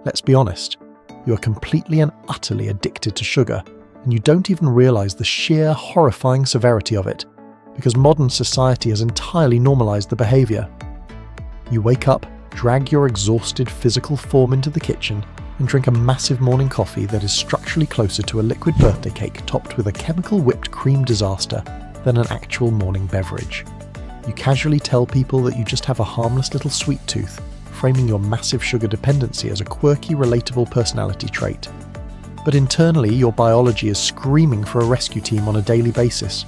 Let's be honest, you are completely and utterly addicted to sugar, and you don't even realise the sheer horrifying severity of it, because modern society has entirely normalised the behaviour. You wake up, drag your exhausted physical form into the kitchen, and drink a massive morning coffee that is structurally closer to a liquid birthday cake topped with a chemical whipped cream disaster than an actual morning beverage. You casually tell people that you just have a harmless little sweet tooth, framing your massive sugar dependency as a quirky, relatable personality trait. But internally, your biology is screaming for a rescue team on a daily basis.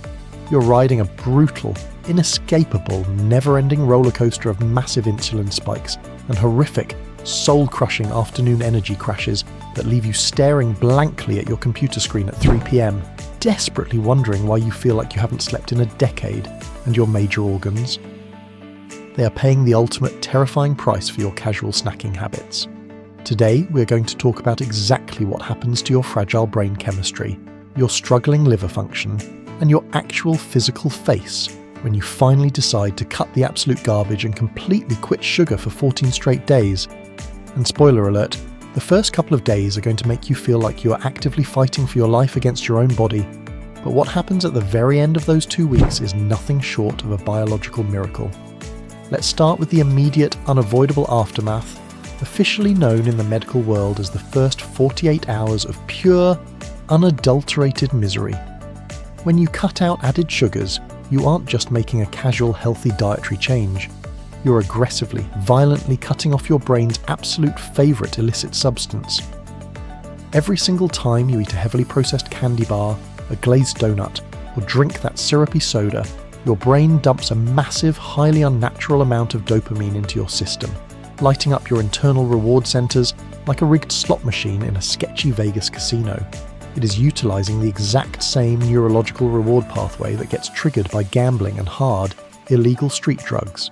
You're riding a brutal, inescapable, never-ending rollercoaster of massive insulin spikes and horrific, soul-crushing afternoon energy crashes that leave you staring blankly at your computer screen at 3 p.m, desperately wondering why you feel like you haven't slept in a decade, and your major organs. They are paying the ultimate terrifying price for your casual snacking habits. Today, we're going to talk about exactly what happens to your fragile brain chemistry, your struggling liver function, and your actual physical face when you finally decide to cut the absolute garbage and completely quit sugar for 14 straight days. And spoiler alert, the first couple of days are going to make you feel like you are actively fighting for your life against your own body. But what happens at the very end of those 2 weeks is nothing short of a biological miracle. Let's start with the immediate, unavoidable aftermath, officially known in the medical world as the first 48 hours of pure, unadulterated misery. When you cut out added sugars, you aren't just making a casual, healthy dietary change. You're aggressively, violently cutting off your brain's absolute favourite illicit substance. Every single time you eat a heavily processed candy bar, a glazed donut, or drink that syrupy soda, your brain dumps a massive, highly unnatural amount of dopamine into your system, lighting up your internal reward centres like a rigged slot machine in a sketchy Vegas casino. It is utilising the exact same neurological reward pathway that gets triggered by gambling and hard, illegal street drugs.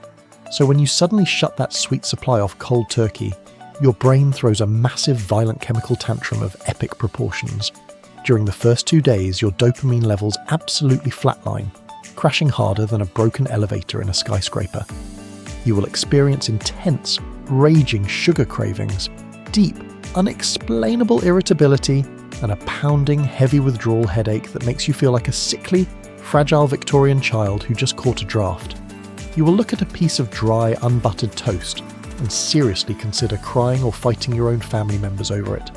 So when you suddenly shut that sweet supply off cold turkey, your brain throws a massive violent chemical tantrum of epic proportions. During the first 2 days, your dopamine levels absolutely flatline, crashing harder than a broken elevator in a skyscraper. You will experience intense, raging sugar cravings, deep, unexplainable irritability, and a pounding, heavy withdrawal headache that makes you feel like a sickly, fragile Victorian child who just caught a draft. You will look at a piece of dry, unbuttered toast and seriously consider crying or fighting your own family members over it.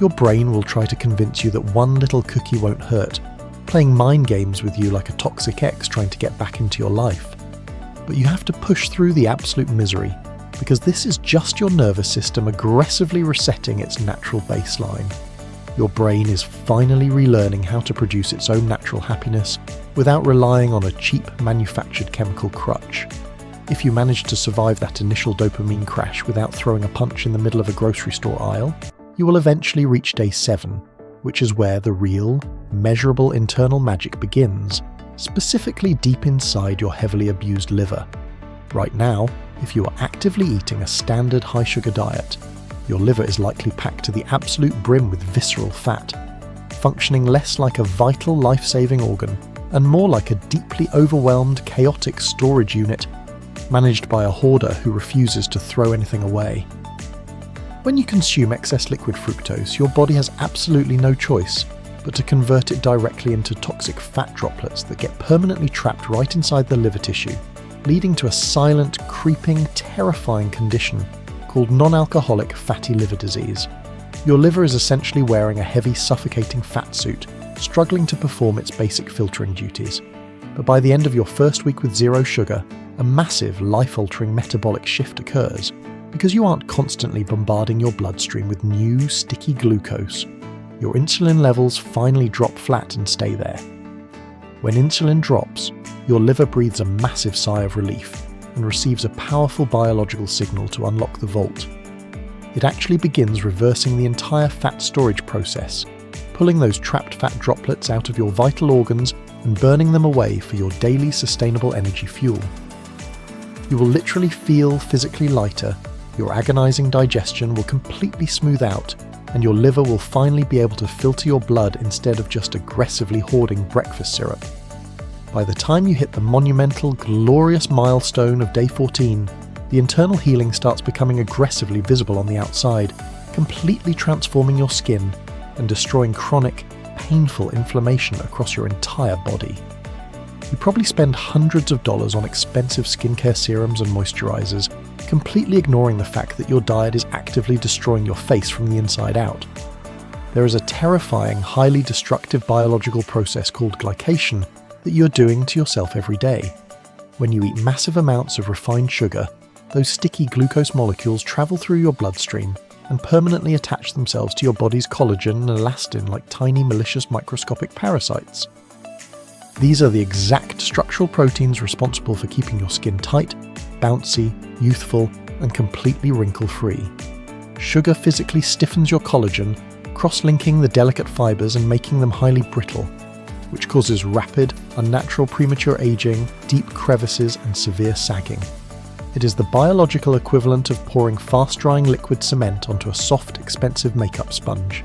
Your brain will try to convince you that one little cookie won't hurt, playing mind games with you like a toxic ex trying to get back into your life. But you have to push through the absolute misery, because this is just your nervous system aggressively resetting its natural baseline. Your brain is finally relearning how to produce its own natural happiness without relying on a cheap manufactured chemical crutch. If you manage to survive that initial dopamine crash without throwing a punch in the middle of a grocery store aisle, you will eventually reach day 7, which is where the real, measurable internal magic begins, specifically deep inside your heavily abused liver. Right now, if you are actively eating a standard high-sugar diet, your liver is likely packed to the absolute brim with visceral fat, functioning less like a vital, life-saving organ and more like a deeply overwhelmed, chaotic storage unit managed by a hoarder who refuses to throw anything away. When you consume excess liquid fructose, your body has absolutely no choice but to convert it directly into toxic fat droplets that get permanently trapped right inside the liver tissue, leading to a silent, creeping, terrifying condition called non-alcoholic fatty liver disease. Your liver is essentially wearing a heavy, suffocating fat suit, struggling to perform its basic filtering duties. But by the end of your first week with zero sugar, a massive, life-altering metabolic shift occurs, because you aren't constantly bombarding your bloodstream with new, sticky glucose. Your insulin levels finally drop flat and stay there. When insulin drops, your liver breathes a massive sigh of relief and receives a powerful biological signal to unlock the vault. It actually begins reversing the entire fat storage process, pulling those trapped fat droplets out of your vital organs and burning them away for your daily sustainable energy fuel. You will literally feel physically lighter, your agonizing digestion will completely smooth out, and your liver will finally be able to filter your blood instead of just aggressively hoarding breakfast syrup. By the time you hit the monumental, glorious milestone of day 14, the internal healing starts becoming aggressively visible on the outside, completely transforming your skin and destroying chronic, painful inflammation across your entire body. You probably spend hundreds of dollars on expensive skincare serums and moisturizers, completely ignoring the fact that your diet is actively destroying your face from the inside out. There is a terrifying, highly destructive biological process called glycation that you're doing to yourself every day. When you eat massive amounts of refined sugar, those sticky glucose molecules travel through your bloodstream and permanently attach themselves to your body's collagen and elastin like tiny malicious microscopic parasites. These are the exact structural proteins responsible for keeping your skin tight, bouncy, youthful, and completely wrinkle-free. Sugar physically stiffens your collagen, cross-linking the delicate fibers and making them highly brittle, which causes rapid, unnatural premature aging, deep crevices, and severe sagging. It is the biological equivalent of pouring fast-drying liquid cement onto a soft, expensive makeup sponge.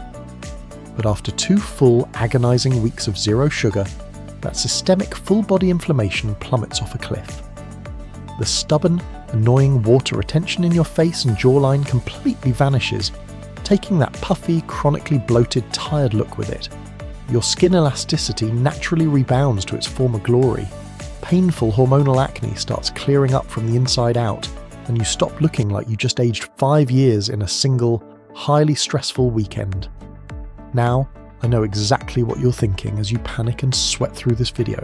But after 2 full, agonizing weeks of zero sugar, that systemic full-body inflammation plummets off a cliff. The stubborn, annoying water retention in your face and jawline completely vanishes, taking that puffy, chronically bloated, tired look with it. Your skin elasticity naturally rebounds to its former glory. Painful hormonal acne starts clearing up from the inside out, and you stop looking like you just aged 5 years in a single, highly stressful weekend. Now, I know exactly what you're thinking as you panic and sweat through this video.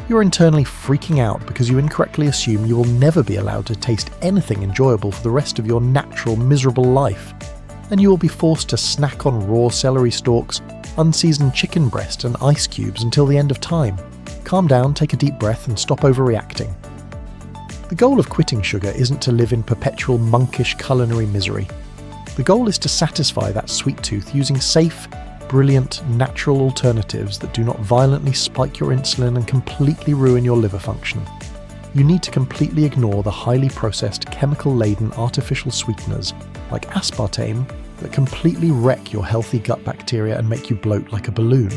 You're internally freaking out because you incorrectly assume you will never be allowed to taste anything enjoyable for the rest of your natural, miserable life, and you will be forced to snack on raw celery stalks, unseasoned chicken breast, and ice cubes until the end of time. Calm down, take a deep breath, and stop overreacting. The goal of quitting sugar isn't to live in perpetual monkish culinary misery. The goal is to satisfy that sweet tooth using safe, brilliant, natural alternatives that do not violently spike your insulin and completely ruin your liver function. You need to completely ignore the highly processed, chemical-laden artificial sweeteners like aspartame that completely wreck your healthy gut bacteria and make you bloat like a balloon,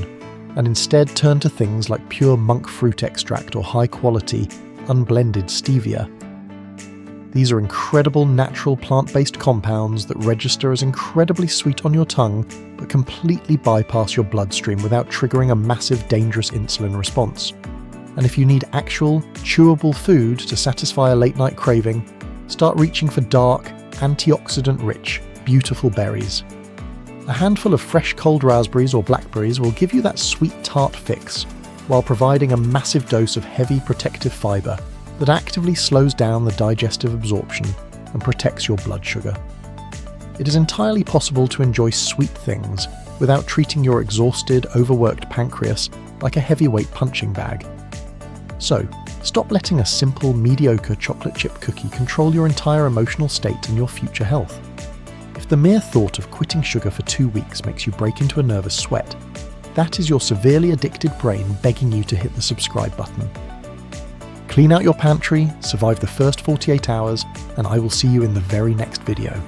and instead turn to things like pure monk fruit extract or high-quality, unblended stevia. These are incredible natural plant-based compounds that register as incredibly sweet on your tongue but completely bypass your bloodstream without triggering a massive, dangerous insulin response. And if you need actual, chewable food to satisfy a late-night craving, start reaching for dark, antioxidant-rich, beautiful berries. A handful of fresh cold raspberries or blackberries will give you that sweet tart fix, while providing a massive dose of heavy protective fiber that actively slows down the digestive absorption and protects your blood sugar. It is entirely possible to enjoy sweet things without treating your exhausted, overworked pancreas like a heavyweight punching bag. So, stop letting a simple, mediocre chocolate chip cookie control your entire emotional state and your future health. If the mere thought of quitting sugar for 2 weeks makes you break into a nervous sweat, that is your severely addicted brain begging you to hit the subscribe button. Clean out your pantry, survive the first 48 hours, and I will see you in the very next video.